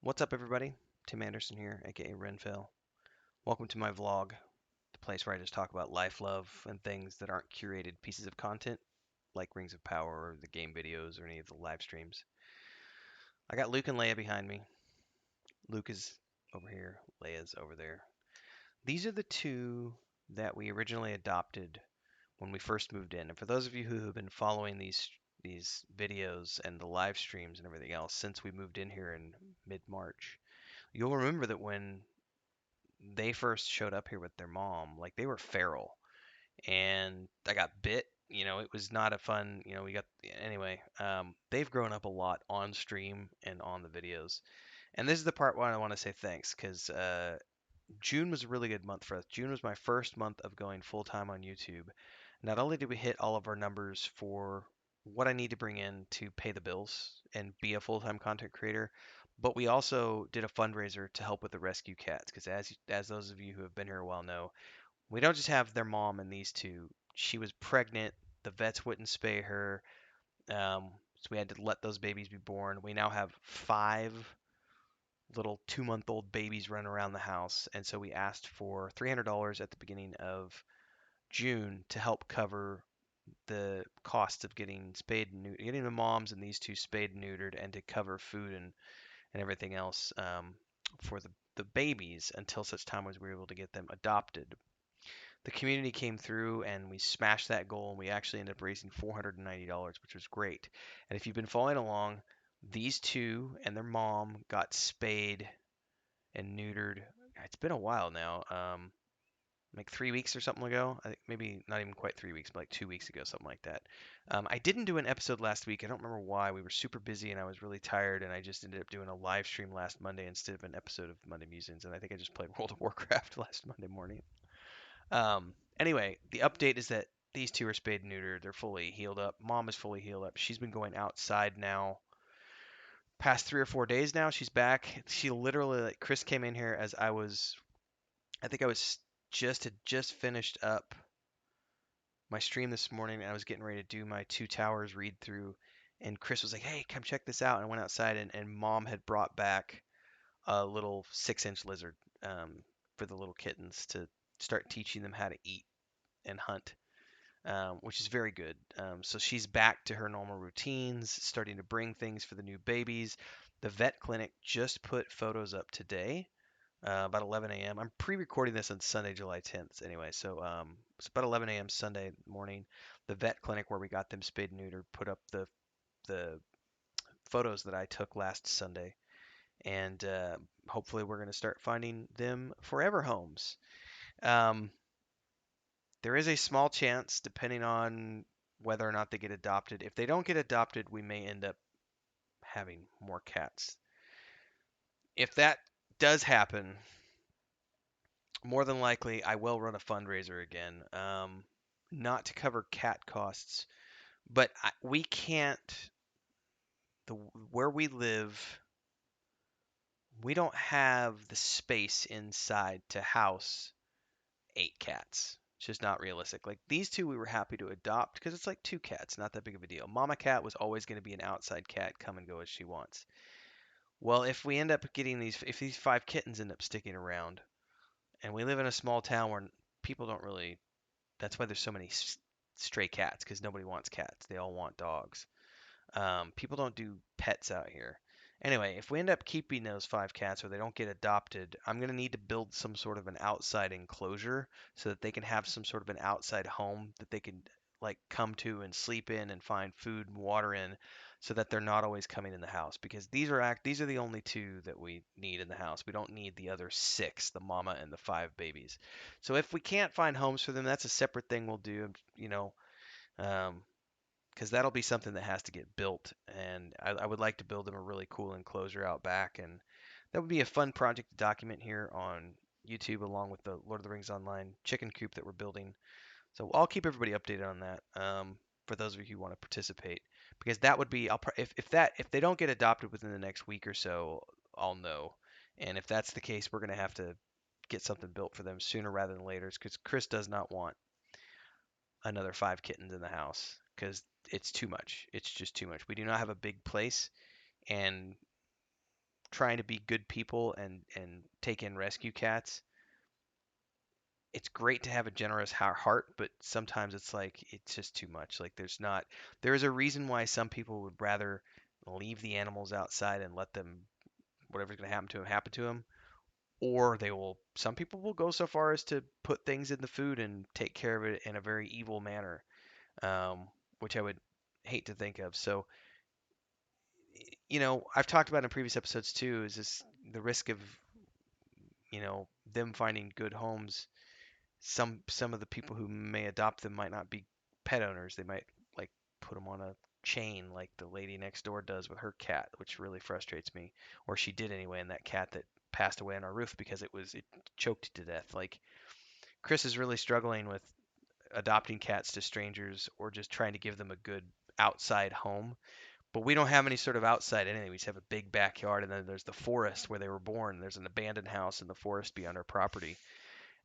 What's up, everybody? Tim Anderson here, aka Renfell. Welcome to my vlog, the place where I just talk about life, love, and things that aren't curated pieces of content like Rings of Power or the game videos or any of the live streams. I got Luke and Leia behind me. Luke is over here, Leia's over there. These are the two that we originally adopted when we first moved in. And for those of you who have been following these videos and the live streams and everything else since we moved in here in mid-March, you'll remember that when they first showed up here with their mom, like they were feral, and I got bit. It was not a fun. We got anyway. They've grown up a lot on stream and on the videos, and this is the part where I want to say thanks because June was a really good month for us. June was my first month of going full time on YouTube. Not only did we hit all of our numbers for what I need to bring in to pay the bills and be a full time content creator, but we also did a fundraiser to help with the rescue cats. Because as those of you who have been here a while know, we don't just have their mom and these two. She was pregnant. The vets wouldn't spay her, so we had to let those babies be born. We now have five little 2-month-old babies running around the house, and so we asked for $300 at the beginning of June to help cover the cost of getting spayed and getting the moms and these two spayed and neutered, and to cover food and everything else for the babies until such time as we were able to get them adopted. The community came through and we smashed that goal, and we actually ended up raising $490, which was great. And if you've been following along, these two and their mom got spayed and neutered. It's been a while now. Like 3 weeks or something ago. I think maybe not even quite 3 weeks, but like 2 weeks ago, something like that. I didn't do an episode last week. I don't remember why. We were super busy and I was really tired, and I just ended up doing a live stream last Monday instead of an episode of Monday Musings. And I think I just played World of Warcraft last Monday morning. Anyway, the update is that these two are spayed and neutered. They're fully healed up. Mom is fully healed up. She's been going outside now past 3 or 4 days now. She's back. She literally, like, Chris came in here as I think I was just finished up my stream this morning, and I was getting ready to do my Two Towers read through, and Chris was like, "Hey, come check this out." And I went outside, and Mom had brought back a little 6-inch lizard for the little kittens to start teaching them how to eat and hunt, which is very good. So she's back to her normal routines, starting to bring things for the new babies. The vet clinic just put photos up today, about 11 a.m. I'm pre-recording this on Sunday, July 10th. Anyway, so it's about 11 a.m. Sunday morning. The vet clinic where we got them spayed and neutered put up the photos that I took last Sunday, and hopefully we're going to start finding them forever homes. Um, there is a small chance, depending on whether or not they get adopted. If they don't get adopted, we may end up having more cats. If that does happen, more than likely, I will run a fundraiser again. Not to cover cat costs, but we can't. The Where we live, we don't have the space inside to house 8 cats. It's just not realistic. Like these two, we were happy to adopt because it's like 2 cats, not that big of a deal. Mama cat was always going to be an outside cat, come and go as she wants. Well, if we end up getting if these 5 kittens end up sticking around, and we live in a small town where people don't really, that's why there's so many stray cats, because nobody wants cats. They all want dogs. People don't do pets out here. Anyway, if we end up keeping those 5 cats or they don't get adopted, I'm going to need to build some sort of an outside enclosure so that they can have some sort of an outside home that they can like come to and sleep in and find food and water in, so that they're not always coming in the house, because these are the only two that we need in the house. We don't need the other 6, the mama and the 5 babies. So if we can't find homes for them, that's a separate thing we'll do, um, because that'll be something that has to get built. And I would like to build them a really cool enclosure out back, and that would be a fun project to document here on YouTube, along with the Lord of the Rings Online chicken coop that we're building. So I'll keep everybody updated on that, for those of you who want to participate, because that would be if they don't get adopted within the next week or so, I'll know. And if that's the case, we're gonna have to get something built for them sooner rather than later, because Chris does not want another 5 kittens in the house, because it's too much. It's just too much. We do not have a big place, and trying to be good people and take in rescue cats, it's great to have a generous heart, but sometimes it's like it's just too much. Like there is a reason why some people would rather leave the animals outside and let them whatever's going to happen to them, or some people will go so far as to put things in the food and take care of it in a very evil manner, um, which I would hate to think of. So, I've talked about in previous episodes too, is this the risk of, them finding good homes. Some of the people who may adopt them might not be pet owners. They might like put them on a chain like the lady next door does with her cat, which really frustrates me. Or she did anyway, and that cat that passed away on our roof because it choked to death. Like Chris is really struggling with adopting cats to strangers or just trying to give them a good outside home. But we don't have any sort of outside anything. We just have a big backyard, and then there's the forest where they were born. There's an abandoned house in the forest beyond our property.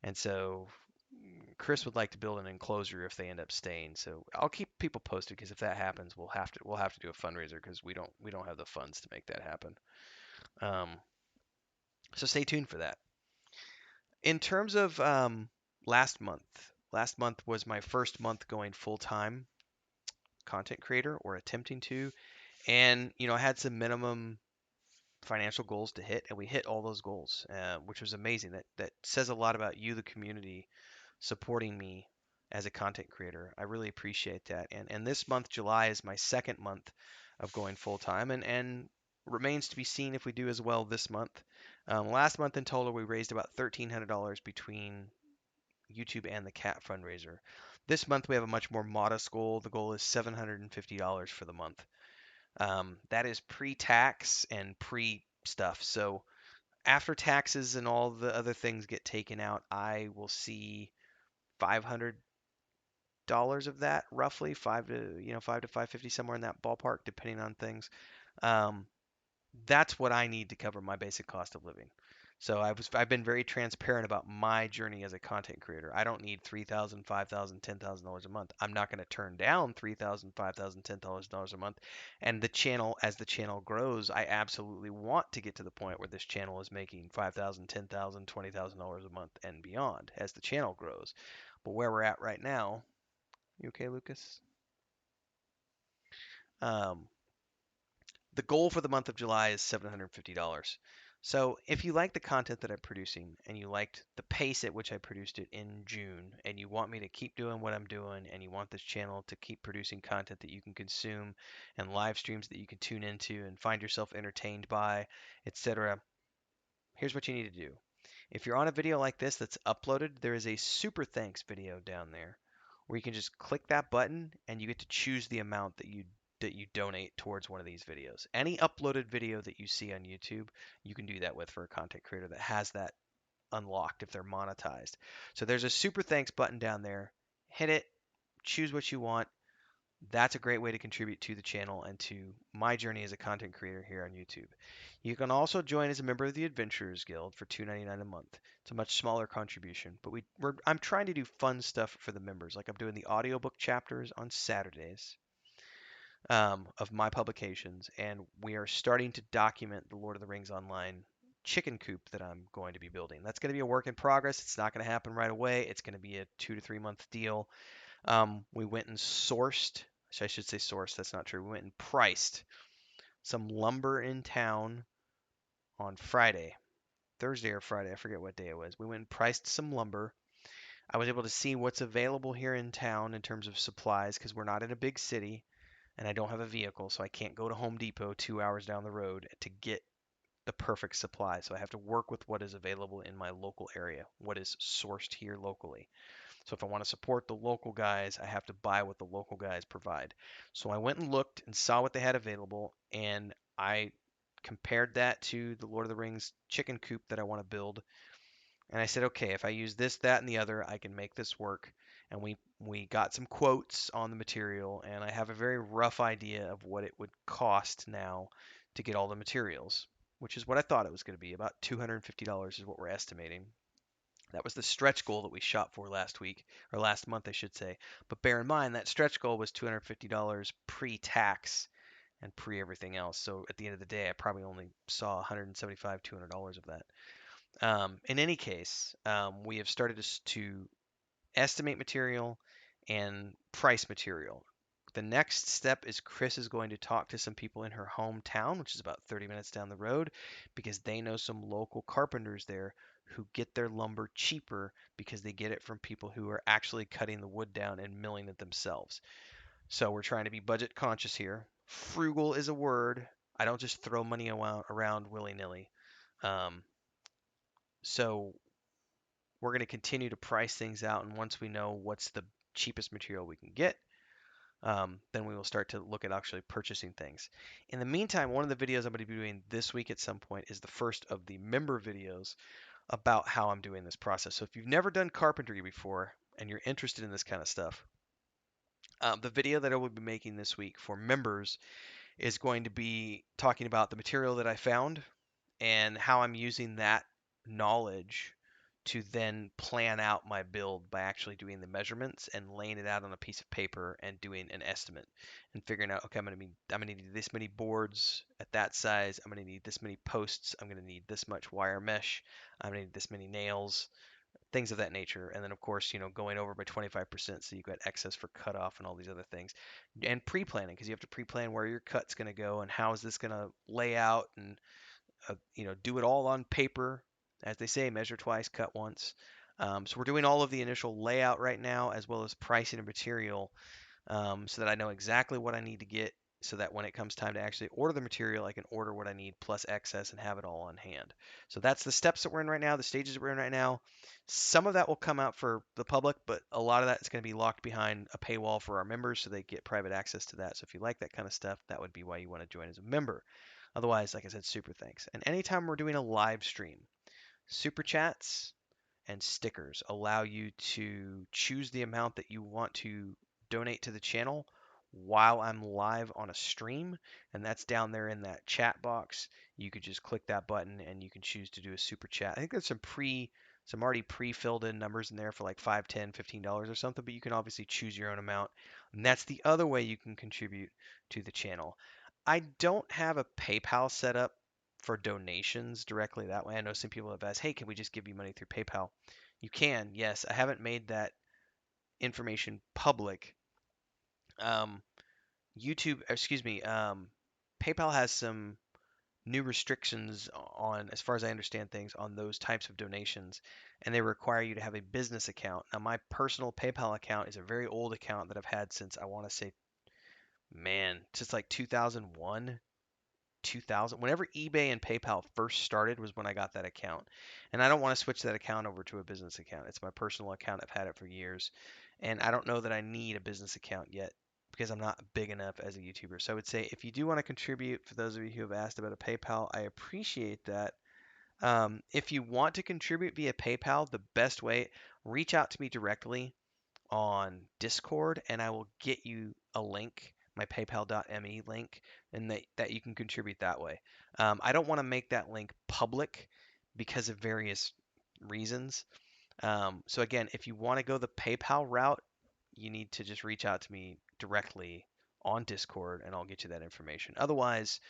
And so Chris would like to build an enclosure if they end up staying. So I'll keep people posted because if that happens, we'll have to do a fundraiser because we don't have the funds to make that happen. Um, so stay tuned for that. In terms of last month was my first month going full time content creator or attempting to, and I had some minimum financial goals to hit, and we hit all those goals, which was amazing. That says a lot about you, the community, supporting me as a content creator. I really appreciate that. And this month, July, is my second month of going full time, and remains to be seen if we do as well this month. Last month in total, we raised about $1,300 between YouTube and the cat fundraiser. This month, we have a much more modest goal. The goal is $750 for the month. That is pre-tax and pre-stuff. So after taxes and all the other things get taken out, I will see $500 of that, roughly five to 550, somewhere in that ballpark, depending on things. Um, that's what I need to cover my basic cost of living. So I've been very transparent about my journey as a content creator. I don't need $3,000, $5,000, $10,000 a month. I'm not going to turn down $3,000, $5,000, $10,000 a month. And the channel, as the channel grows, I absolutely want to get to the point where this channel is making $5,000, $10,000, $20,000 a month and beyond as the channel grows. But where we're at right now, you okay, Lucas? Um, the goal for the month of July is $750. So if you like the content that I'm producing and you liked the pace at which I produced it in June and you want me to keep doing what I'm doing and you want this channel to keep producing content that you can consume and live streams that you can tune into and find yourself entertained by, etc., here's what you need to do. If you're on a video like this that's uploaded, there is a super thanks video down there where you can just click that button and you get to choose the amount that you donate towards one of these videos. Any uploaded video that you see on YouTube, you can do that with for a content creator that has that unlocked if they're monetized. So there's a super thanks button down there. Hit it, choose what you want. That's a great way to contribute to the channel and to my journey as a content creator here on YouTube. You can also join as a member of the Adventurers Guild for $2.99 a month. It's a much smaller contribution, but I'm trying to do fun stuff for the members. Like I'm doing the audiobook chapters on Saturdays of my publications, and we are starting to document the Lord of the Rings Online chicken coop that I'm going to be building. That's going to be a work in progress. It's not going to happen right away. It's going to be a 2 to 3 month deal. We went and sourced, so I should say sourced, that's not true. We went and priced some lumber in town on Friday, Thursday or Friday, I forget what day it was. We went and priced some lumber. I was able to see what's available here in town in terms of supplies because we're not in a big city and I don't have a vehicle, so I can't go to Home Depot 2 hours down the road to get the perfect supply. So I have to work with what is available in my local area, what is sourced here locally. So if I want to support the local guys, I have to buy what the local guys provide. So I went and looked and saw what they had available, and I compared that to the Lord of the Rings chicken coop that I want to build. And I said, okay, if I use this, that, and the other, I can make this work. And we got some quotes on the material, and I have a very rough idea of what it would cost now to get all the materials, which is what I thought it was going to be. About $250 is what we're estimating. That was the stretch goal that we shot for last week, or last month, I should say. But bear in mind that stretch goal was $250 pre-tax, and pre everything else. So at the end of the day, I probably only saw 175, $200 of that. In any case, we have started to estimate material and price material. The next step is Chris is going to talk to some people in her hometown, which is about 30 minutes down the road, because they know some local carpenters there who get their lumber cheaper because they get it from people who are actually cutting the wood down and milling it themselves. So we're trying to be budget conscious here. Frugal is a word. I don't just throw money around willy nilly. Um, so we're going to continue to price things out, and once we know what's the cheapest material we can get, then we will start to look at actually purchasing things. In the meantime, one of the videos I'm going to be doing this week at some point is the first of the member videos about how I'm doing this process. So if you've never done carpentry before and you're interested in this kind of stuff, the video that I will be making this week for members is going to be talking about the material that I found and how I'm using that knowledge to then plan out my build by actually doing the measurements and laying it out on a piece of paper and doing an estimate and figuring out, okay, I'm gonna need this many boards at that size. I'm gonna need this many posts. I'm gonna need this much wire mesh. I'm gonna need this many nails, things of that nature. And then of course, going over by 25% so you've got excess for cutoff and all these other things. And pre-planning, because you have to pre-plan where your cut's gonna go and how is this gonna lay out, and do it all on paper. As they say, measure twice, cut once. So we're doing all of the initial layout right now, as well as pricing and material, so that I know exactly what I need to get, so that when it comes time to actually order the material, I can order what I need plus excess and have it all on hand. So that's the steps that we're in right now, the stages that we're in right now. Some of that will come out for the public, but a lot of that is going to be locked behind a paywall for our members, so they get private access to that. So if you like that kind of stuff, that would be why you want to join as a member. Otherwise, like I said, super thanks. And anytime we're doing a live stream, super chats and stickers allow you to choose the amount that you want to donate to the channel while I'm live on a stream, and that's down there in that chat box. You could just click that button and you can choose to do a super chat. I think there's some already pre-filled in numbers in there for like 5, 10, $15 or something, but you can obviously choose your own amount. And that's the other way you can contribute to the channel. I don't have a PayPal set up for donations directly that way. I know some people have asked, hey, can we just give you money through PayPal? You can, yes. I haven't made that information public. Um, PayPal has some new restrictions on, as far as I understand things, on those types of donations, and they require you to have a business account. Now, my personal PayPal account is a very old account that I've had since, I want to say, man, just like 2001. 2000, whenever eBay and PayPal first started, was when I got that account. And I don't want to switch that account over to a business account. It's my personal account. I've had it for years. And I don't know that I need a business account yet because I'm not big enough as a YouTuber. So I would say if you do want to contribute, for those of you who have asked about a PayPal, I appreciate that. If you want to contribute via PayPal, the best way, reach out to me directly on Discord, and I will get you a link, my paypal.me link, and that you can contribute that way. I don't want to make that link public because of various reasons. So again, if you want to go the PayPal route, you need to just reach out to me directly on Discord, and I'll get you that information. Otherwise,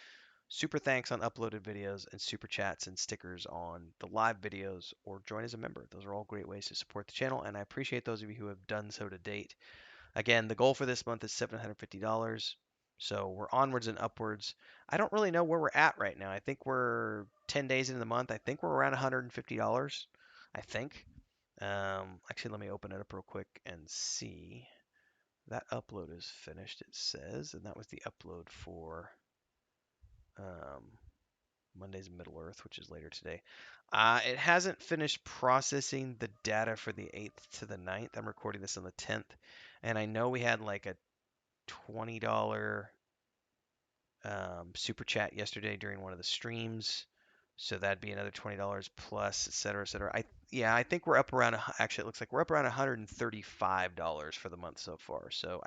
super thanks on uploaded videos and super chats and stickers on the live videos, or join as a member. Those are all great ways to support the channel, and I appreciate those of you who have done so to date. Again, the goal for this month is $750. So we're onwards and upwards. I don't really know where we're at right now. I think we're 10 days into the month. I think we're around $150. I think. Actually, let me open it up real quick and see. That upload is finished, it says, and that was the upload for um, Monday's Middle Earth, which is later today. It hasn't finished processing the data for the 8th to the 9th. I'm recording this on the 10th, and I know we had like a $20 super chat yesterday during one of the streams, so that'd be another $20 plus, et cetera, et cetera. I think we're up around. Actually, it looks like we're up around $135 for the month so far. So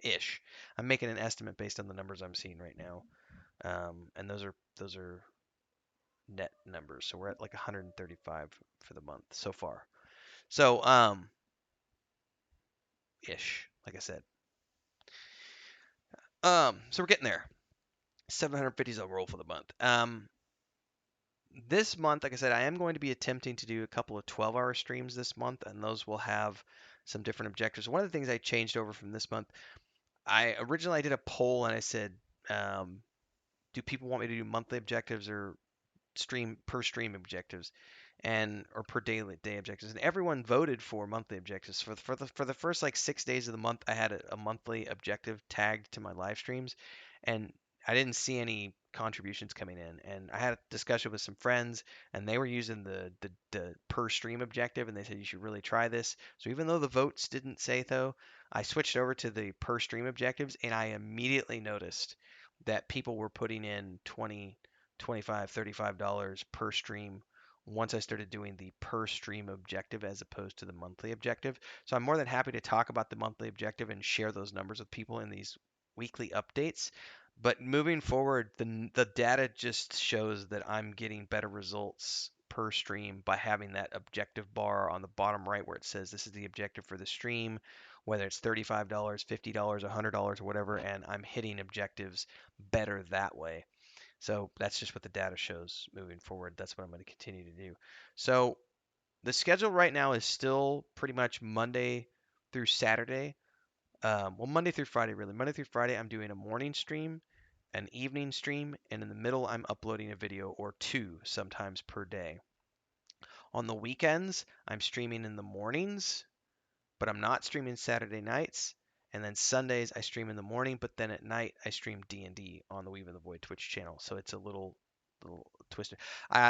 ish. I'm making an estimate based on the numbers I'm seeing right now, and those are net numbers. So we're at like 135 for the month so far. So ish, like I said. So we're getting there. 750 is a roll for the month. This month, like I said, I am going to be attempting to do a couple of 12-hour streams this month, and those will have some different objectives. One of the things I changed over from this month, I originally I did a poll and I said, um, do people want me to do monthly objectives or stream objectives, and or per daily day objectives, and everyone voted for monthly objectives. For the first like 6 days of the month, I had a monthly objective tagged to my live streams, and I didn't see any contributions coming in. And I had a discussion with some friends, and they were using the per stream objective, and they said you should really try this. So even though the votes didn't say so, I switched over to the per stream objectives, and I immediately noticed that people were putting in 20, 25, $35 per stream once I started doing the per stream objective as opposed to the monthly objective. So I'm more than happy to talk about the monthly objective and share those numbers with people in these weekly updates. But moving forward, the data just shows that I'm getting better results per stream by having that objective bar on the bottom right where it says this is the objective for the stream, whether it's $35, $50, $100, or whatever, and I'm hitting objectives better that way. So that's just what the data shows moving forward. That's what I'm going to continue to do. So the schedule right now is still pretty much Monday through Saturday. Well, Monday through Friday, really. Monday through Friday, I'm doing a morning stream, an evening stream, and in the middle, I'm uploading a video or two sometimes per day. On the weekends, I'm streaming in the mornings, but I'm not streaming Saturday nights. And then Sundays I stream in the morning, but then at night I stream D&D on the Weave in the Void Twitch channel. So it's a little twisted.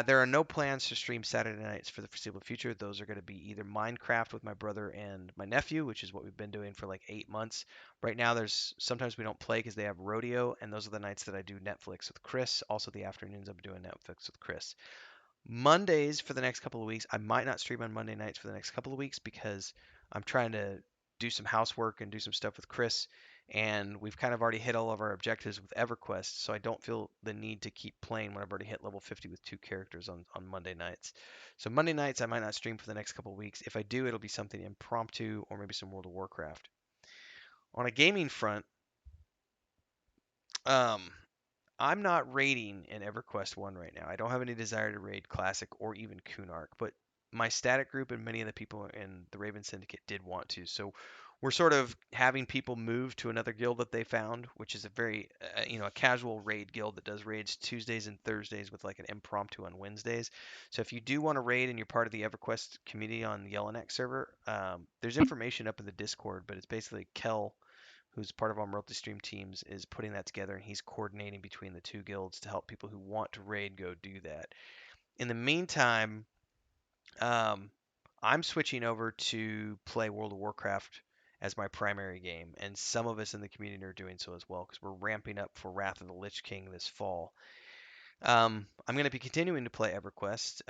There are no plans to stream Saturday nights for the foreseeable future. Those are going to be either Minecraft with my brother and my nephew, which is what we've been doing for like 8 months. Right now, there's sometimes we don't play because they have rodeo, and those are the nights that I do Netflix with Chris. Also, the afternoons I'm doing Netflix with Chris. Mondays for the next couple of weeks. I might not stream on Monday nights for the next couple of weeks because I'm trying to do some housework and do some stuff with Chris. And we've kind of already hit all of our objectives with EverQuest, so I don't feel the need to keep playing when I've already hit level 50 with two characters on Monday nights. So Monday nights I might not stream for the next couple of weeks. If I do, it'll be something impromptu or maybe some World of Warcraft. On a gaming front, um, I'm not raiding in EverQuest 1 right now. I don't have any desire to raid Classic or even Kunark, but my static group and many of the people in the Raven Syndicate did want to. So we're sort of having people move to another guild that they found, which is a very, a casual raid guild that does raids Tuesdays and Thursdays with like an impromptu on Wednesdays. So if you do want to raid and you're part of the EverQuest community on the Yellowneck server, there's information up in the Discord, but it's basically Kel, who's part of our multi-stream teams, is putting that together, and he's coordinating between the two guilds to help people who want to raid go do that. In the meantime, um, I'm switching over to play World of Warcraft as my primary game, and some of us in the community are doing so as well because we're ramping up for Wrath of the Lich King this fall. I'm going to be continuing to play EverQuest.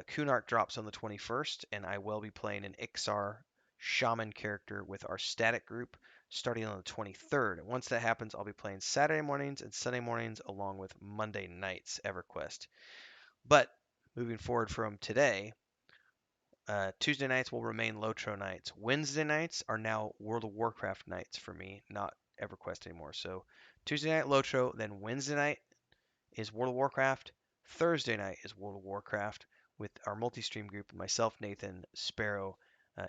Kunark drops on the 21st, and I will be playing an Ixar shaman character with our static group starting on the 23rd. And once that happens, I'll be playing Saturday mornings and Sunday mornings along with Monday nights EverQuest. But moving forward from today, Tuesday nights will remain Lotro nights. Wednesday nights are now World of Warcraft nights for me, not EverQuest anymore. So Tuesday night Lotro, then Wednesday night is World of Warcraft. Thursday night is World of Warcraft with our multi-stream group, myself, Nathan, Sparrow,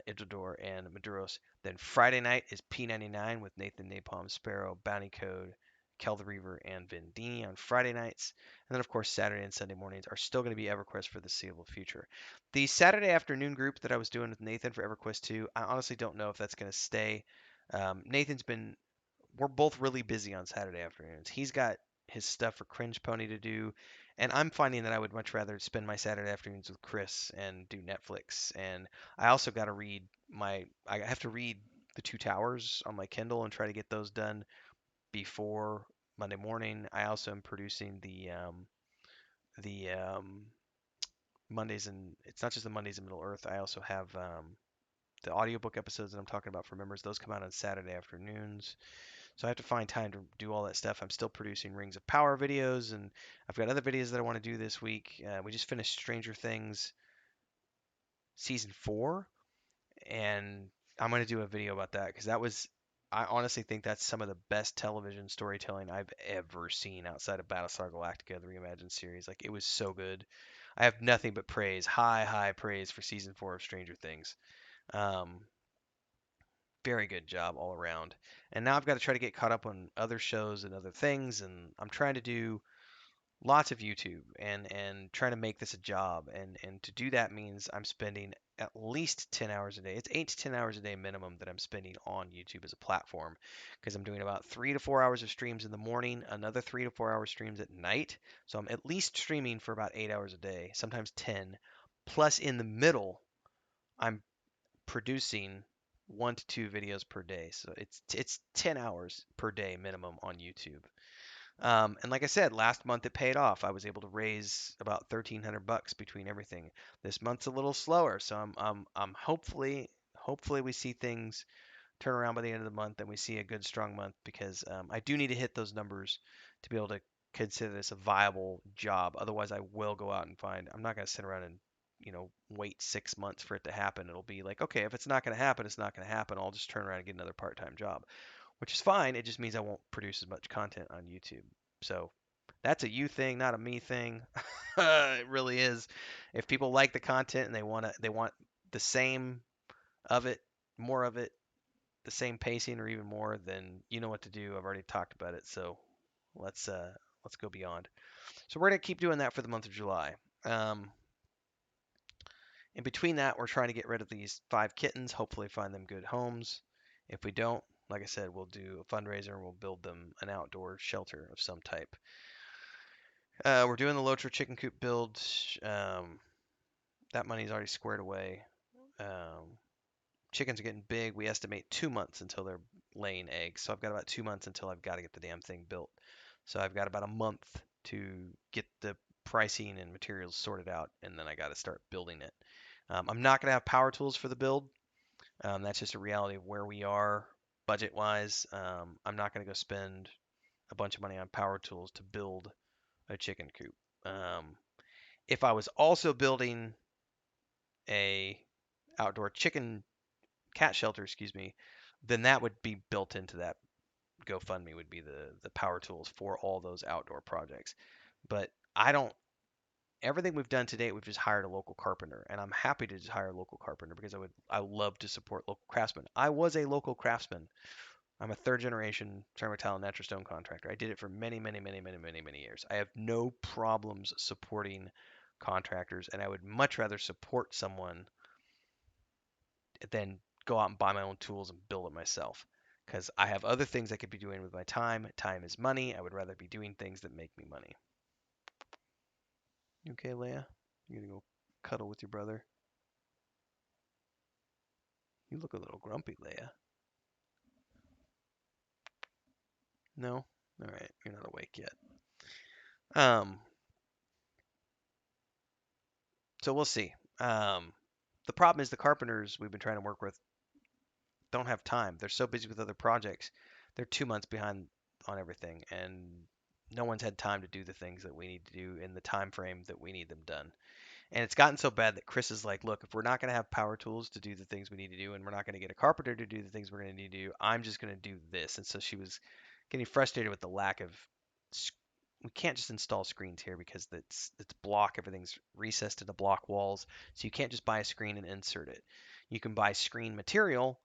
Idildor, and Maduros. Then Friday night is P99 with Nathan, Napalm, Sparrow, Bounty Code, Kel the Reaver, and Vendini on Friday nights. And then, of course, Saturday and Sunday mornings are still going to be EverQuest for the seeable future. The Saturday afternoon group that I was doing with Nathan for EverQuest 2, I honestly don't know if that's going to stay. Nathan's been we're both really busy on Saturday afternoons. He's got his stuff for Cringe Pony to do, and I'm finding that I would much rather spend my Saturday afternoons with Chris and do Netflix. And I also got to read I have to read The Two Towers on my Kindle and try to get those done before Monday morning. I also am producing the Mondays, and it's not just the Mondays in Middle Earth. I also have the audiobook episodes that I'm talking about for members. Those come out on Saturday afternoons. So I have to find time to do all that stuff. I'm still producing Rings of Power videos, and I've got other videos that I want to do this week. We just finished Stranger Things season 4, and I'm going to do a video about that because that was I honestly think that's some of the best television storytelling I've ever seen outside of Battlestar Galactica, the reimagined series. Like, it was so good. I have nothing but praise, high praise for season 4 of Stranger Things. Um, Very good job all around. And now I've got to try to get caught up on other shows and other things, and I'm trying to do lots of YouTube and trying to make this a job. And to do that means I'm spending at least 10 hours a day. It's 8 to 10 hours a day minimum that I'm spending on YouTube as a platform, because I'm doing about 3 to 4 hours of streams in the morning, another 3 to 4 hour streams at night. So I'm at least streaming for about 8 hours a day, sometimes 10. Plus in the middle, I'm producing 1 to 2 videos per day. So it's 10 hours per day minimum on YouTube. And like I said, last month it paid off. I was able to raise about 1,300 bucks between everything. This month's a little slower, so I'm hopefully we see things turn around by the end of the month and we see a good strong month, because I do need to hit those numbers to be able to consider this a viable job. Otherwise, I will go out and find. I'm not going to sit around and wait 6 months for it to happen. It'll be like, okay, if it's not going to happen, it's not going to happen. I'll just turn around and get another part-time job, which is fine. It just means I won't produce as much content on YouTube. So that's a you thing, not a me thing. It really is. If people like the content and they want the same of it, more of it, the same pacing or even more, then you know what to do. I've already talked about it. So let's uh let's go beyond. So we're gonna keep doing that for the month of July. Um, in between that, we're trying to get rid of these 5 kittens. Hopefully, find them good homes. If we don't, like I said, we'll do a fundraiser and we'll build them an outdoor shelter of some type. We're doing the Lotra chicken coop build. Um, that money's already squared away. Um, Chickens are getting big. We estimate 2 months until they're laying eggs. So I've got about 2 months until I've got to get the damn thing built. So I've got about a month to get the pricing and materials sorted out, and then I got to start building it. I'm not going to have power tools for the build. That's just a reality of where we are budget wise. I'm not going to go spend a bunch of money on power tools to build a chicken coop. If I was also building a outdoor chicken cat shelter, excuse me, then that would be built into that GoFundMe, would be the power tools for all those outdoor projects. But I don't. Everything we've done to date, we've just hired a local carpenter, and I'm happy to just hire a local carpenter because I love to support local craftsmen. I was a local craftsman. I'm a third generation ceramic tile and natural stone contractor. I did it for many years. I have no problems supporting contractors, and I would much rather support someone than go out and buy my own tools and build it myself. Because I have other things I could be doing with my time. Time is money. I would rather be doing things that make me money. You okay, Leia? You gonna go cuddle with your brother? You look a little grumpy, Leia. No? Alright, you're not awake yet. Um, so we'll see. The problem is the carpenters we've been trying to work with don't have time. They're so busy with other projects. They're 2 months behind on everything, and no one's had time to do the things that we need to do in the time frame that we need them done. And it's gotten so bad that Chris is like, look, if we're not going to have power tools to do the things we need to do, and we're not going to get a carpenter to do the things we're going to need to do, I'm just going to do this. And so she was getting frustrated with the lack of. We can't just install screens here because it's block. Everything's recessed into block walls, so you can't just buy a screen and insert it. You can buy screen material,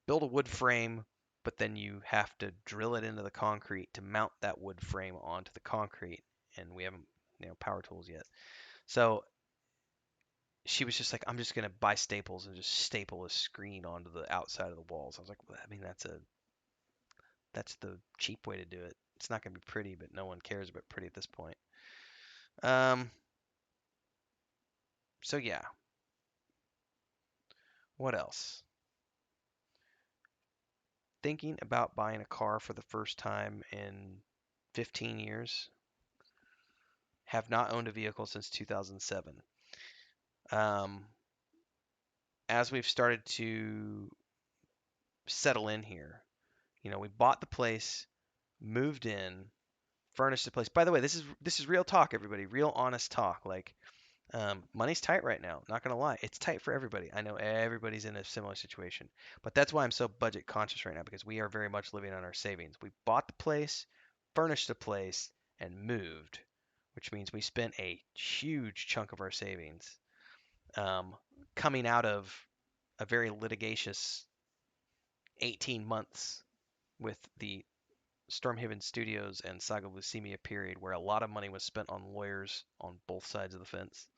build a wood frame, but then you have to drill it into the concrete to mount that wood frame onto the concrete. And we haven't, power tools yet. So she was just like, I'm just gonna buy staples and just staple a screen onto the outside of the walls. I was like, well, I mean, that's the cheap way to do it. It's not gonna be pretty, but no one cares about pretty at this point. Um, so yeah, what else? Thinking about buying a car for the first time in 15 years. Have not owned a vehicle since 2007. Um, as we've started to settle in here, we bought the place, moved in, furnished the place. By the way, this is real talk, everybody. Real honest talk. Like, Money's tight right now. Not gonna lie, it's tight for everybody. I know everybody's in a similar situation, but that's why I'm so budget conscious right now because we are very much living on our savings. We bought the place, furnished the place, and moved, which means we spent a huge chunk of our savings um, coming out of a very litigious 18 months with the Stormhaven Studios and Saga Leucemia period, where a lot of money was spent on lawyers on both sides of the fence.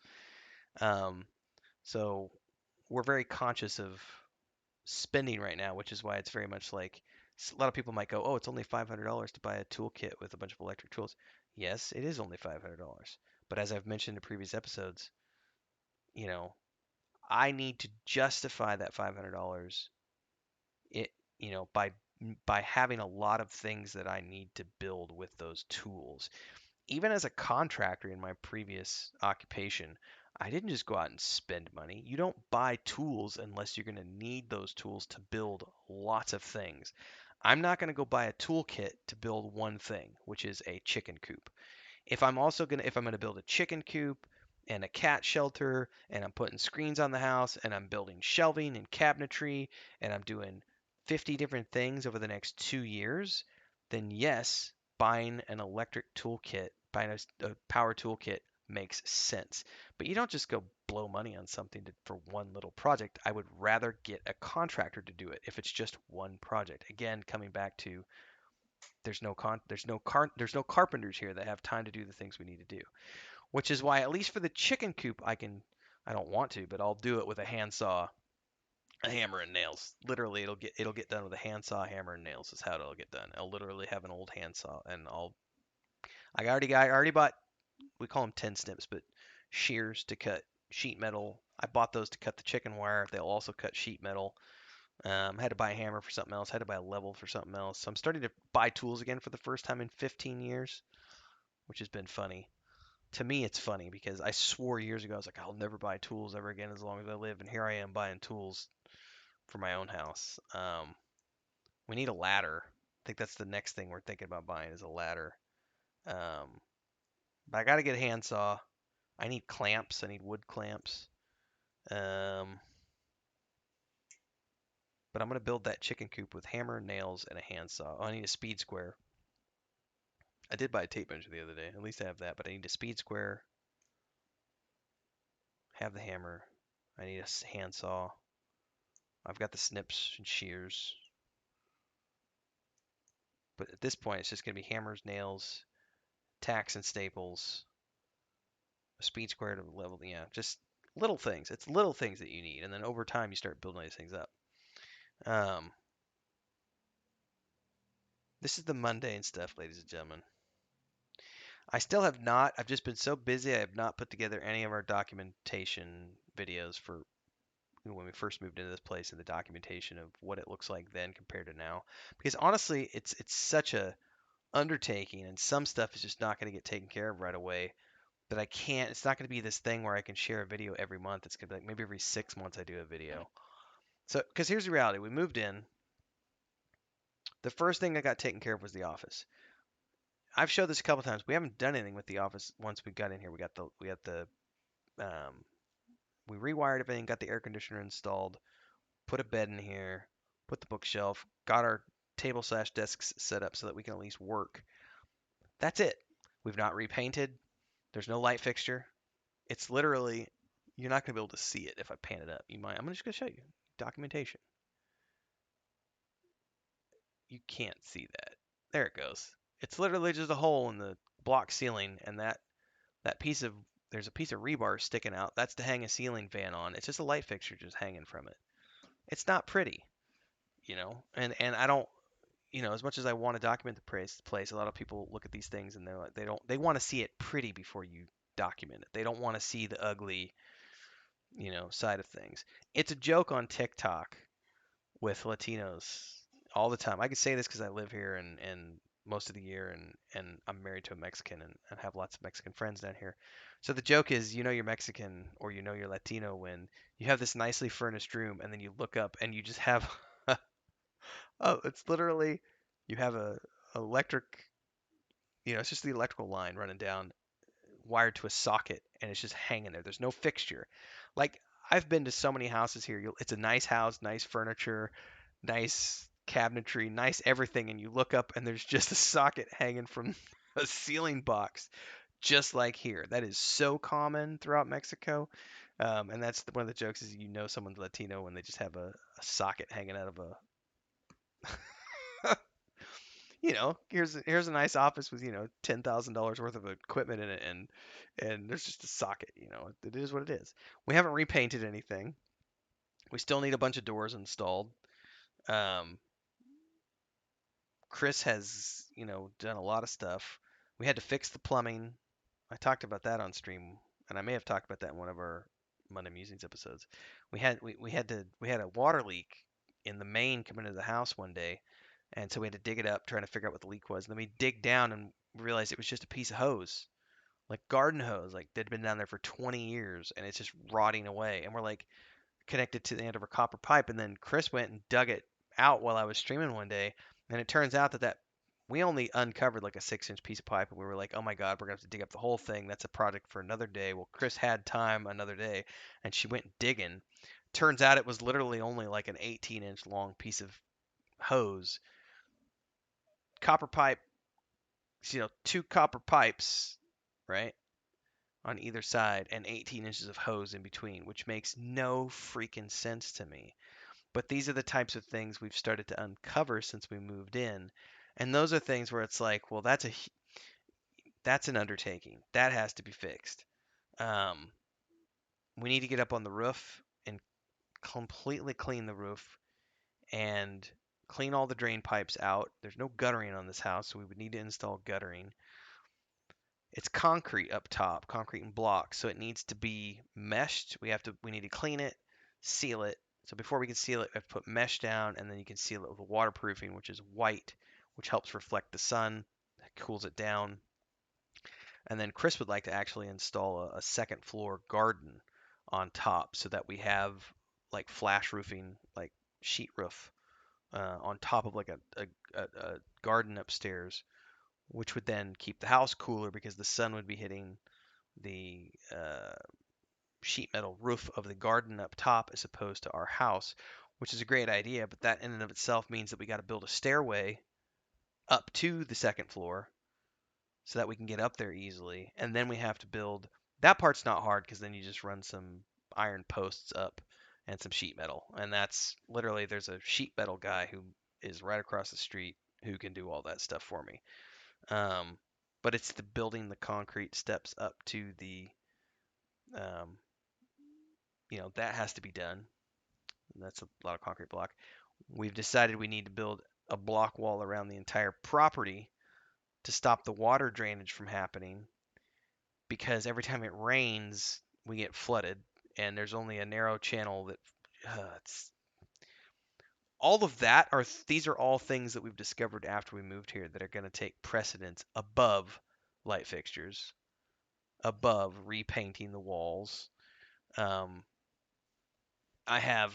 Um, So we're very conscious of spending right now, which is why it's very much like a lot of people might go, "Oh, it's only $500 to buy a toolkit with a bunch of electric tools." Yes, it is only $500. But as I've mentioned in previous episodes, you know, I need to justify that $500 it, by having a lot of things that I need to build with those tools. Even as a contractor in my previous occupation, I didn't just go out and spend money. You don't buy tools unless you're going to need those tools to build lots of things. I'm not going to go buy a toolkit to build one thing, which is a chicken coop. If I'm gonna build a chicken coop and a cat shelter and I'm putting screens on the house and I'm building shelving and cabinetry and I'm doing 50 different things over the next 2 years, then yes, buying a power toolkit makes sense. But you don't just go blow money on something for one little project. I would rather get a contractor to do it if it's just one project. Again, coming back to there's no carpenters here that have time to do the things we need to do. Which is why at least for the chicken coop I don't want to, but I'll do it with a handsaw, a hammer and nails. Literally it'll get done with a handsaw, hammer and nails is how it'll get done. I'll literally have an old handsaw and I already bought, we call them 10 snips, but shears to cut sheet metal. I bought those to cut the chicken wire. They'll also cut sheet metal. Had to buy a hammer for something else. Had to buy a level for something else. So I'm starting to buy tools again for the first time in 15 years, which has been funny. To me, it's funny because I swore years ago I was like, I'll never buy tools ever again as long as I live, and here I am buying tools for my own house. We need a ladder. I think that's the next thing we're thinking about buying is a ladder. Um, but I got to get a handsaw. I need clamps. I need wood clamps. Um, but I'm gonna build that chicken coop with hammer, nails, and a handsaw. Oh, I need a speed square. I did buy a tape measure the other day. At least I have that, but I need a speed square. Have the hammer. I need a handsaw. I've got the snips and shears. But at this point, it's just going to be hammers, nails, tacks and staples, a speed square to level. Yeah, just little things. It's little things that you need, and then over time you start building these things up. Um, this is the mundane stuff, ladies and gentlemen. I still have not. I've just been so busy. I have not put together any of our documentation videos for when we first moved into this place and the documentation of what it looks like then compared to now. Because honestly, it's such a undertaking, and some stuff is just not going to get taken care of right away. That I can't. It's not going to be this thing where I can share a video every month. It's going to be like maybe every 6 months I do a video. So, because here's the reality: we moved in. The first thing that got taken care of was the office. I've showed this a couple times. We haven't done anything with the office once we got in here. Um, we rewired everything, got the air conditioner installed, put a bed in here, put the bookshelf, got our table slash desks set up so that we can at least work. That's it. We've not repainted. There's no light fixture. It's literally, you're not going to be able to see it if I pan it up. You might. I'm just going to show you documentation. You can't see that. There it goes. It's literally just a hole in the block ceiling, and that piece of there's a piece of rebar sticking out. That's to hang a ceiling fan on. It's just a light fixture just hanging from it. It's not pretty, and I don't, as much as I want to document the place, a lot of people look at these things and they want to see it pretty before you document it. They don't want to see the ugly, side of things. It's a joke on TikTok with Latinos all the time. I can say this because I live here and most of the year, and I'm married to a Mexican and have lots of Mexican friends down here. So the joke is, you're Mexican or you're Latino when you have this nicely furnished room and then you look up and you just have oh, it's literally you have a electric, it's just the electrical line running down wired to a socket and it's just hanging there. There's no fixture. Like I've been to so many houses here. It's a nice house, nice furniture, nice cabinetry, nice everything, and you look up and there's just a socket hanging from a ceiling box, just like here. That is so common throughout Mexico. And that's one of the jokes is someone's Latino when they just have a socket hanging out of a here's a nice office with $10,000 worth of equipment in it, and there's just a socket. It is what it is. We haven't repainted anything. We still need a bunch of doors installed. Um, Chris has done a lot of stuff. We had to fix the plumbing. I talked about that on stream, and I may have talked about that in one of our Monday Musings episodes. We had a water leak in the main coming into the house one day, and so we had to dig it up, trying to figure out what the leak was. And then we dig down and realized it was just a piece of hose, like garden hose, like that had been down there for 20 years, and it's just rotting away. And we're like connected to the end of a copper pipe. And then Chris went and dug it out while I was streaming one day, and it turns out that we only uncovered like a 6-inch piece of pipe, and we were like, oh my god, we're gonna have to dig up the whole thing. That's a project for another day. Well, Chris had time another day, and she went digging. Turns out it was literally only like an 18-inch long piece of hose, copper pipe, two copper pipes, right, on either side, and 18 inches of hose in between, which makes no freaking sense to me. But these are the types of things we've started to uncover since we moved in. And those are things where it's like, well, that's an undertaking. That has to be fixed. Um, we need to get up on the roof and completely clean the roof and clean all the drain pipes out. There's no guttering on this house, so we would need to install guttering. It's concrete up top, concrete and blocks, so it needs to be meshed. We need to clean it, seal it. So before we can seal it, we have to put mesh down, and then you can seal it with waterproofing, which is white, which helps reflect the sun, cools it down. And then Chris would like to actually install a second floor garden on top so that we have like flash roofing, like sheet roof on top of like a garden upstairs, which would then keep the house cooler because the sun would be hitting the sheet metal roof of the garden up top as opposed to our house, which is a great idea. But that in and of itself means that we got to build a stairway up to the second floor so that we can get up there easily. And then we have to build that part's not hard because then you just run some iron posts up and some sheet metal. And that's literally there's a sheet metal guy who is right across the street who can do all that stuff for me. Um, but it's the building the concrete steps up to the, um, that has to be done. That's a lot of concrete block. We've decided we need to build a block wall around the entire property to stop the water drainage from happening because every time it rains, we get flooded, and there's only a narrow channel that. It's, all of that are these are all things that we've discovered after we moved here that are going to take precedence above light fixtures, above repainting the walls. Um, I have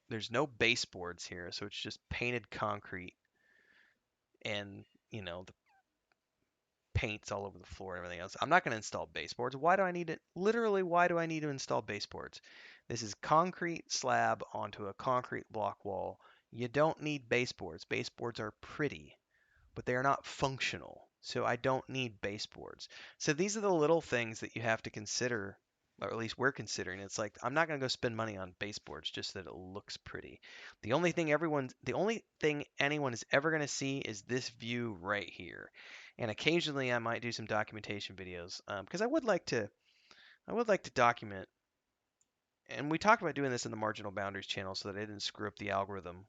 there's no baseboards here, so it's just painted concrete and the paint's all over the floor and everything else. I'm not going to install baseboards. Why do I need it? Literally, why do I need to install baseboards? This is concrete slab onto a concrete block wall. You don't need baseboards. Baseboards are pretty, but they are not functional. So I don't need baseboards. So these are the little things that you have to consider, or at least we're considering. It's like I'm not going to go spend money on baseboards just so that it looks pretty. The only thing anyone is ever going to see is this view right here. And occasionally I might do some documentation videos because I would like to document. And we talked about doing this in the Marginal Boundaries channel so that it didn't screw up the algorithm.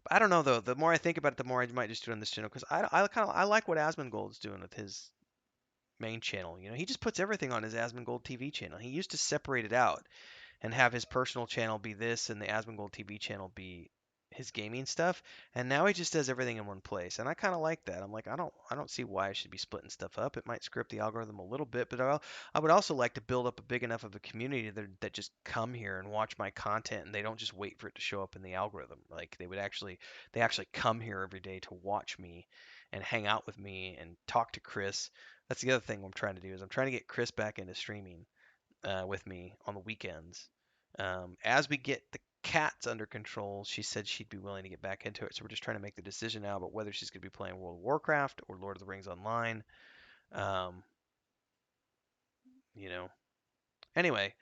But I don't know though. The more I think about it, the more I might just do it on this channel because I like what Asmongold's doing with his main channel. He just puts everything on his Asmongold TV channel. He used to separate it out and have his personal channel be this and the Asmongold TV channel be his gaming stuff. And now he just does everything in one place. And I kind of like that. I'm like, I don't see why I should be splitting stuff up. It might script the algorithm a little bit, but I would also like to build up a big enough of a community that just come here and watch my content and they don't just wait for it to show up in the algorithm. Like they actually come here every day to watch me and hang out with me and talk to Chris. That's the other thing I'm trying to do is I'm trying to get Chris back into streaming with me on the weekends. As we get the cats under control, she said she'd be willing to get back into it. So we're just trying to make the decision now about whether she's going to be playing World of Warcraft or Lord of the Rings Online. Um, you know. Anyway,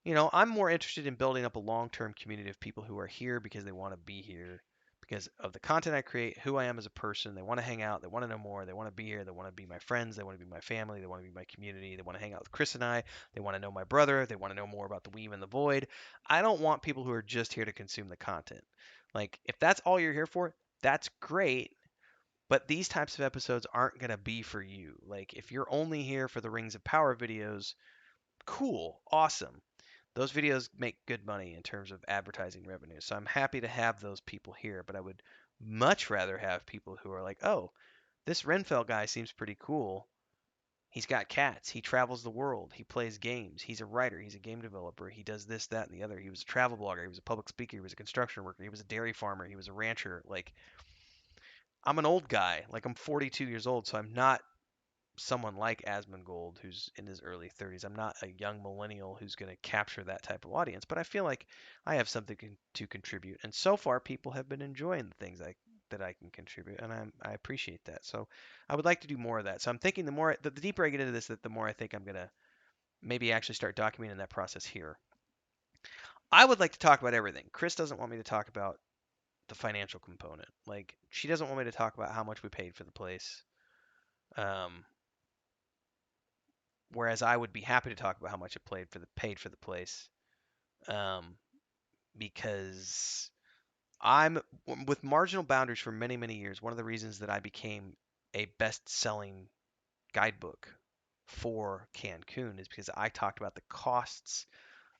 I'm more interested in building up a long-term community of people who are here because they want to be here, because of the content I create, who I am as a person. They want to hang out, they want to know more, they want to be here, they want to be my friends, they want to be my family, they want to be my community, they want to hang out with Chris and I, they want to know my brother, they want to know more about the Weave and the Void. I don't want people who are just here to consume the content. Like, if that's all you're here for, that's great. But these types of episodes aren't going to be for you. Like, if you're only here for the Rings of Power videos, cool, awesome. Those videos make good money in terms of advertising revenue. So I'm happy to have those people here, but I would much rather have people who are like, oh, this Renfell guy seems pretty cool. He's got cats. He travels the world. He plays games. He's a writer. He's a game developer. He does this, that, and the other. He was a travel blogger. He was a public speaker. He was a construction worker. He was a dairy farmer. He was a rancher. Like, I'm an old guy. Like, I'm 42 years old, so I'm not someone like Asmongold who's in his early 30s. I'm not a young millennial who's going to capture that type of audience, but I feel like I have something to contribute. And so far, people have been enjoying the things that I can contribute, and I appreciate that. So I would like to do more of that. So I'm thinking the deeper I get into this, the more I think I'm going to maybe actually start documenting that process here. I would like to talk about everything. Chris doesn't want me to talk about the financial component. Like, she doesn't want me to talk about how much we paid for the place. Um, Whereas I would be happy to talk about how much it paid for the place, um, because I'm with marginal boundaries for many many years. One of the reasons that I became a best-selling guidebook for Cancun is because I talked about the costs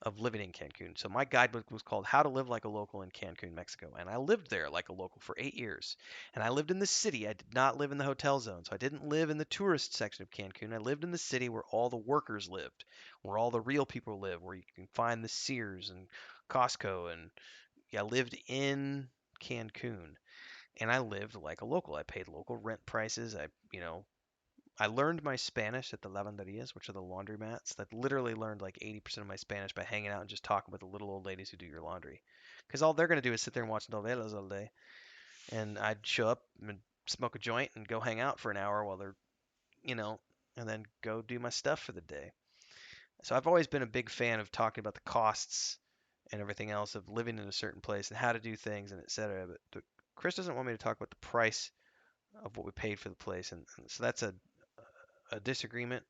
of living in Cancun. So my guidebook was called How to Live Like a Local in Cancun, Mexico. And I lived there like a local for 8 years. And I lived in the city. I did not live in the hotel zone. So I didn't live in the tourist section of Cancun. I lived in the city where all the workers lived, where all the real people live, where you can find the Sears and Costco. And yeah, I lived in Cancun. And I lived like a local. I paid local rent prices. I learned my Spanish at the lavanderias, which are the laundromats. I literally learned like 80% of my Spanish by hanging out and just talking with the little old ladies who do your laundry. Because all they're going to do is sit there and watch novelas all day. And I'd show up and smoke a joint and go hang out for an hour while they're, you know, and then go do my stuff for the day. So I've always been a big fan of talking about the costs and everything else of living in a certain place and how to do things and etc. But Chris doesn't want me to talk about the price of what we paid for the place, and so that's a disagreement.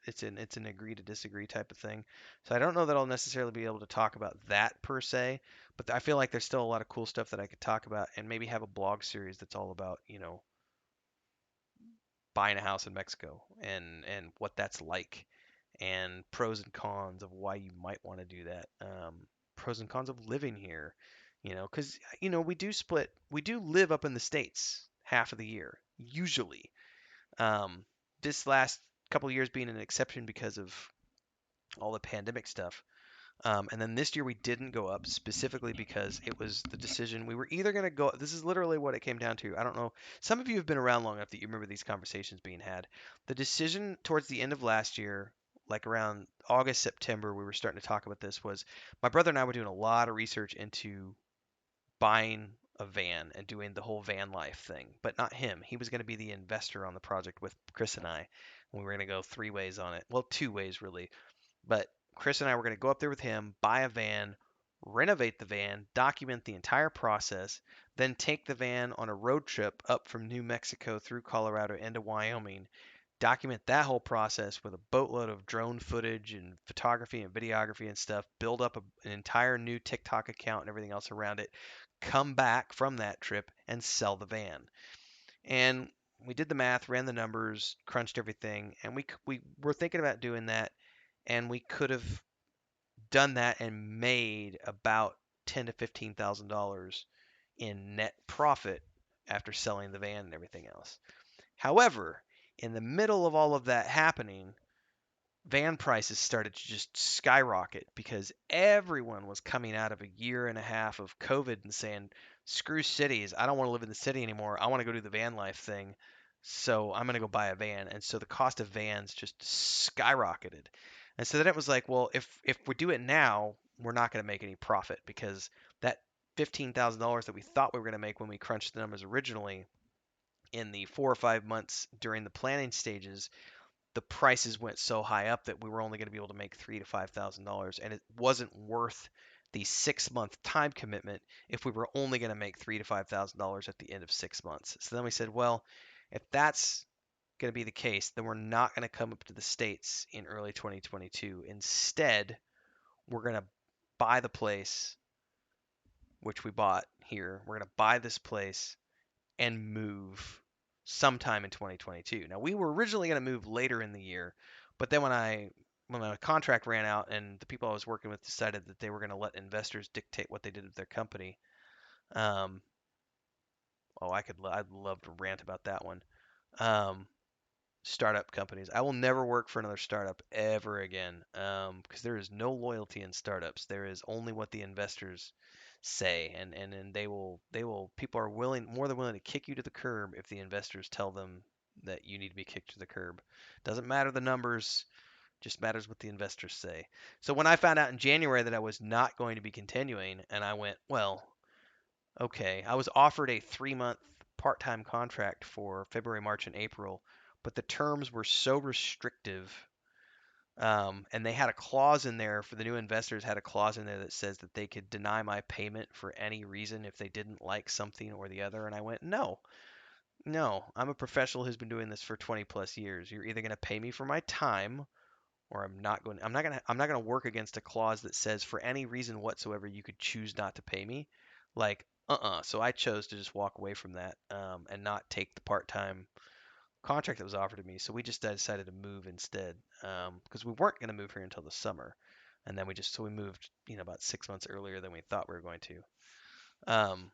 It's an agree to disagree type of thing. So I don't know that I'll necessarily be able to talk about that per se, but I feel like there's still a lot of cool stuff that I could talk about and maybe have a blog series that's all about, buying a house in Mexico and what that's like and pros and cons of why you might want to do that. Pros and cons of living here, because we do live up in the States half of the year, usually. Um, this last couple of years being an exception because of all the pandemic stuff. And then this year we didn't go up specifically because it was the decision we were either going to go. This is literally what it came down to. I don't know. Some of you have been around long enough that you remember these conversations being had. The decision towards the end of last year, like around August, September, we were starting to talk about this, was my brother and I were doing a lot of research into buying a van and doing the whole van life thing, but not him. He was going to be the investor on the project with Chris and I. We were going to go three ways on it. Well, two ways really. But Chris and I were going to go up there with him, buy a van, renovate the van, document the entire process, then take the van on a road trip up from New Mexico through Colorado into Wyoming, document that whole process with a boatload of drone footage and photography and videography and stuff, build up an entire new TikTok account and everything else around it, come back from that trip and sell the van. And we did the math, ran the numbers, crunched everything, and we were thinking about doing that, and we could have done that and made about $10,000 to $15,000 in net profit after selling the van and everything else. However, in the middle of all of that happening, van prices started to just skyrocket because everyone was coming out of a year and a half of COVID and saying, screw cities. I don't want to live in the city anymore. I want to go do the van life thing. So I'm going to go buy a van. And so the cost of vans just skyrocketed. And so then it was like, well, if we do it now, we're not going to make any profit because that $15,000 that we thought we were going to make when we crunched the numbers originally in the 4 or 5 months during the planning stages, the prices went so high up that we were only going to be able to make $3,000 to $5,000, and it wasn't worth the 6 month time commitment if we were only going to make $3,000 to $5,000 at the end of 6 months. So then we said, well, if that's going to be the case, then we're not going to come up to the States in early 2022. Instead, we're going to buy the place, which we bought here. We're going to buy this place and move sometime in 2022. Now, we were originally going to move later in the year, but then when my contract ran out and the people I was working with decided that they were going to let investors dictate what they did with their company. um, I'd love to rant about that one. Um, Startup companies. I will never work for another startup ever again, because there is no loyalty in startups. There is only what the investors say, and they will people are more than willing to kick you to the curb if the investors tell them that you need to be kicked to the curb. Doesn't matter the numbers, just matters what the investors say. So when I found out in January that I was not going to be continuing, and I went, well, okay. I was offered a 3 month part time contract for February, March, and April, but the terms were so restrictive. And they had a clause in there for the new investors, had a clause in there that says that they could deny my payment for any reason if they didn't like something or the other. And I went, no, no, I'm a professional who's been doing this for 20 plus years. You're either going to pay me for my time or I'm not going to work against a clause that says for any reason whatsoever you could choose not to pay me. Like, So I chose to just walk away from that, and not take the part-time contract that was offered to me. So we just decided to move instead, because we weren't going to move here until the summer, and then we moved, about 6 months earlier than we thought we were going to. Um,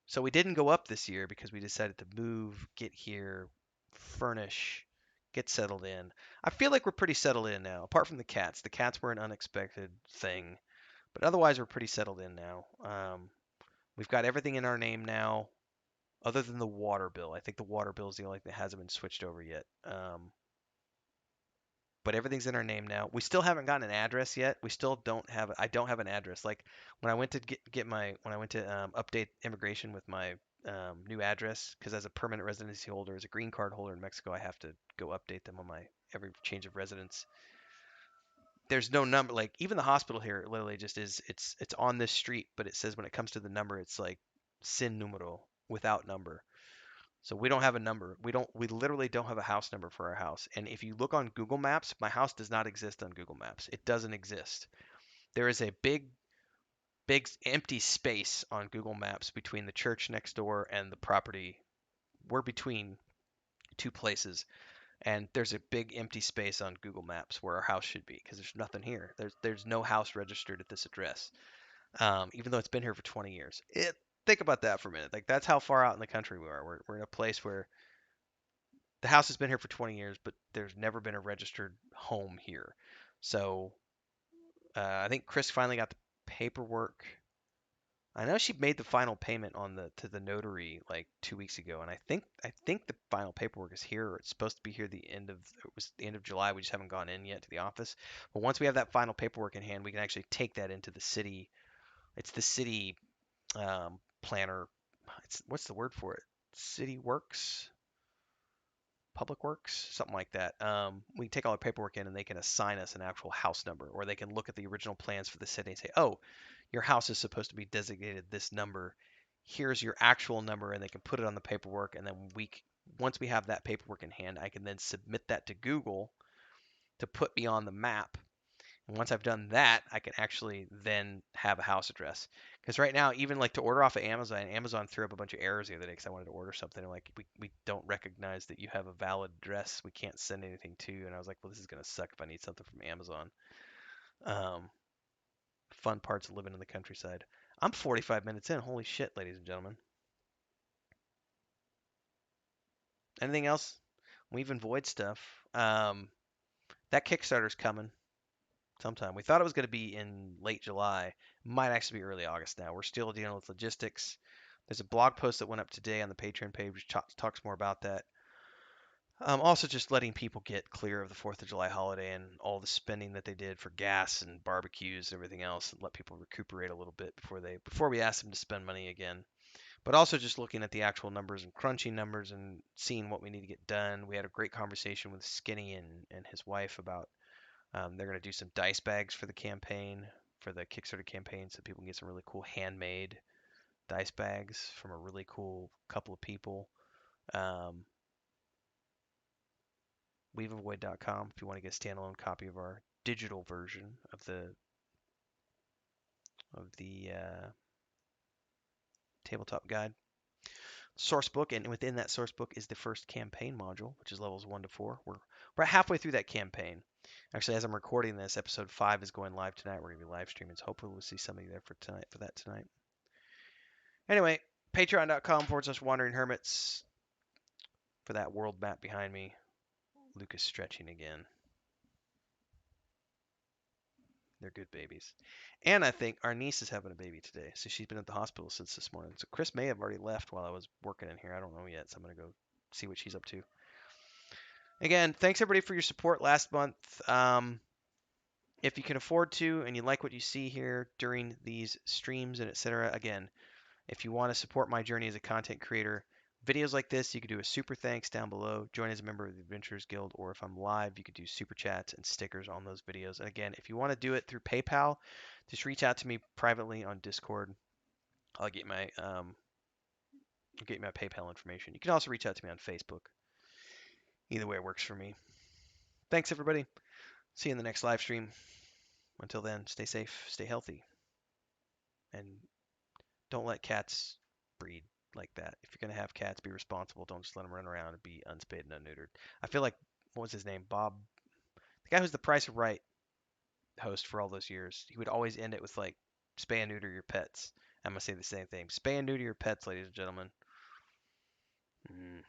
so we didn't go up this year because we decided to move, get here, furnish, get settled in. I feel like we're pretty settled in now, apart from the cats. The cats were an unexpected thing, but otherwise we're pretty settled in now. We've got everything in our name now, other than the water bill. I think the water bill is the only thing that hasn't been switched over yet. But everything's in our name now. We still haven't gotten an address yet. We still don't have. I don't have an address. Like when I went to when I went to update immigration with my new address, because as a permanent residency holder, as a green card holder in Mexico, I have to go update them on my every change of residence. There's no number. Like even the hospital here, literally just is. It's on this street, but it says when it comes to the number, it's like sin numero without number. So we don't have a number. We literally don't have a house number for our house. And if you look on Google Maps, my house does not exist on Google Maps. It doesn't exist. There is a big empty space on Google Maps between the church next door and the property. We're between two places, and there's a big empty space on Google Maps where our house should be because there's nothing here. There's no house registered at this address, even though it's been here for 20 years. Think about that for a minute. Like that's how far out in the country we are. We're in a place where the house has been here for 20 years, but there's never been a registered home here. So I think Chris finally got the paperwork. I know she made the final payment on the to the notary like 2 weeks ago, and I think the final paperwork is here. Or it's supposed to be here it was the end of July. We just haven't gone in yet to the office. But once we have that final paperwork in hand, we can actually take that into the city. It's the city planner. What's the word for it? City Works, Public Works, something like that. We can take all our paperwork in and they can assign us an actual house number, or they can look at the original plans for the city and say, oh, your house is supposed to be designated this number. Here's your actual number, and they can put it on the paperwork. And then once we have that paperwork in hand, I can then submit that to Google to put me on the map. And once I've done that, I can actually then have a house address. Because right now, even like to order off of Amazon, Amazon threw up a bunch of errors the other day because I wanted to order something. And like, we don't recognize that you have a valid address. We can't send anything to you. And I was like, well, this is going to suck if I need something from Amazon. Um, Fun parts of living in the countryside. I'm 45 minutes in. Holy shit, ladies and gentlemen. Anything else? Weaving void stuff. That Kickstarter's coming sometime. We thought it was going to be in late July. Might actually be early August now. We're still dealing with logistics. There's a blog post that went up today on the Patreon page which talks more about that. Also, just letting people get clear of the 4th of July holiday and all the spending that they did for gas and barbecues and everything else, and let people recuperate a little bit before we ask them to spend money again. But also just looking at the actual numbers and crunching numbers and seeing what we need to get done. We had a great conversation with Skinny and his wife about they're going to do some dice bags for the campaign, for the Kickstarter campaign, so people can get some really cool handmade dice bags from a really cool couple of people. Um, weaveavoid.com if you want to get a standalone copy of our digital version of the tabletop guide source book, and within that source book is the first campaign module, which is levels 1 to 4. We're halfway through that campaign. Actually, as I'm recording this, episode 5 is going live tonight. We're gonna be live streaming, so hopefully we'll see somebody there for that tonight. Anyway, patreon.com/wandering hermits for that world map behind me. Lucas stretching again. They're good babies. And I think our niece is having a baby today. So she's been at the hospital since this morning. So Chris may have already left while I was working in here. I don't know yet. So I'm going to go see what she's up to. Again, thanks everybody for your support last month. If you can afford to and you like what you see here during these streams and etc., again, if you want to support my journey as a content creator, videos like this, you could do a super thanks down below, join as a member of the Adventurers Guild, or if I'm live, you could do super chats and stickers on those videos. And again, if you want to do it through PayPal, just reach out to me privately on Discord. I'll get my PayPal information. You can also reach out to me on Facebook. Either way works for me. Thanks everybody. See you in the next live stream. Until then, stay safe, stay healthy, and don't let cats breed like that. If you're gonna have cats, be responsible. Don't just let them run around and be unspayed and unneutered. I feel like what was his name? Bob, the guy who's the Price of Right host for all those years. He would always end it with like, "Spay and neuter your pets." I'm gonna say the same thing. Spay and neuter your pets, ladies and gentlemen. Mm.